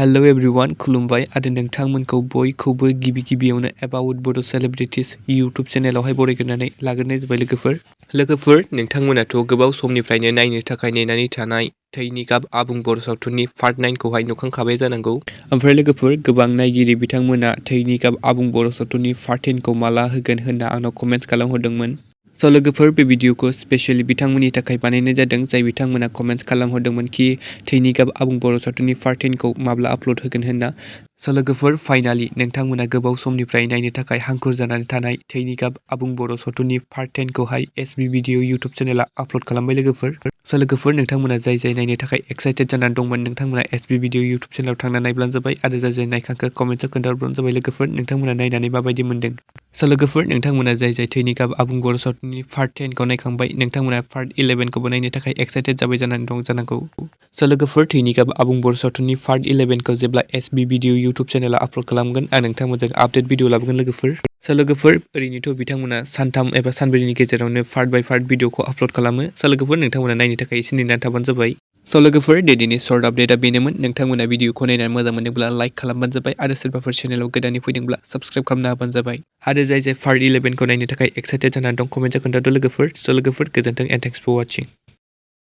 Hello everyone खुलुमबाय आरो नोंथांमोनखौ बयखौबो गिबियावनो एबाउट बड' सेलिब्रिटिज यूट्यूब चेनेलावहाय बरायग्रोनानै लाग्रोनाय जाबाय लोगोफोर नोंथांमोनाथ' गोबाव समनिफ्रायनो नायनो थाखाय नेनानै थानाय थैनि गाब आबुं बर' सावथुननि पार्ट 9 खौहाय नुखांखाबाय जानांगौ। ओमफ्राय लोगोफोर गोबां नायगिरि बिथांमोना थैनि गाब आबुं बर' सावथुननि पार्ट 10 खौ माला होगोन होनना आंनाव कमेन्ट्स खालामहरदोंमोन। स' लोगोफोर बे भिडिअखौ स्पेशली बिथांमोननि थाखाय बानायनाय जादों जाय बिथांमोना कमेन्ट्स खालामहरदोंमोन कि थैनि गाब आबुं बर' सावथुननि पार्ट 10 खौ माब्ला आपल'ड होगोन होनना। स' लोगोफोर फाइनालि नोंथांमोना गोबाव समनिफ्राय नायनो थाखाय हांखुर जानानै थानाय थैनि गाब आबुं बर' सावथुननि पार्ट 10 खौहाय एसबी भिडिअ यूट्यूब चेनेला आपल'ड खालामबाय लोगोफोर। स' लोगोफोर नोंथांमोना जाय नायनो थाखाय एक्साइटेड जानानै दंमोन नोंथांमोना एसबी भिडिअ यूट्यूब चेनेलाव थांना नायब्लानो जाबाय आरो जाय नायखांखो कमेन्ट्सआव खोन्थाहरब्लानो जाबाय लोगोफोर नोंथांमोना नायनानै माबायदि मोनदों। स' लोगोफोर नोंथांमोना जाय थैनि गाब आबुं बर' सावथुननि पार्ट 10 खौ नायखांबाय नोंथांमोना पार्ट 11 खौबो नायनो थाखाय एक्साइटेड जाबाय जानानै दं जानांगौ। स' लोगोफोर थैनि गाब आबुं बर' सावथुननि पार्ट 11 खौ जेब्ला एसबी भिडिअ यूट्यूब चेनेला आपल'ड खालामगोन आं नोंथांमोनजों आपडेट भिडिअ लाबोगोन लोगोफोर। स' लोगोफोर ओरैनोथ' बिथांमोना सानथाम एबा सानब्रैनि गेजेरावनो पार्ट बाय पार्ट भिडिअखौ आपल'ड खालामो। स' लोगोफोर नोंथांमोना नायनो थाखाय एसे नेनानै थाबानो जाबाय। स' लोगोफोर दिनैनि सर्ट आपडेटआ बेनोमोन। नोंथांमोना भिडिअखौ नायनानै मोजां मोनोब्ला लाइक खालामबानो जाबाय आरो सोरबाफोर चेनेलाव गोदानै फैदोंब्ला साबस्क्राइब खालामना होबानो जाबाय आरो जाय पार्ट 11 खौ नायनो थाखाय एक्साइटेड जानानै दं कमेन्टआव खोन्थादो लोगोफोर। स' लोगोफोर गोजोन्थों एन्ड थेंक्स फर वाचिं।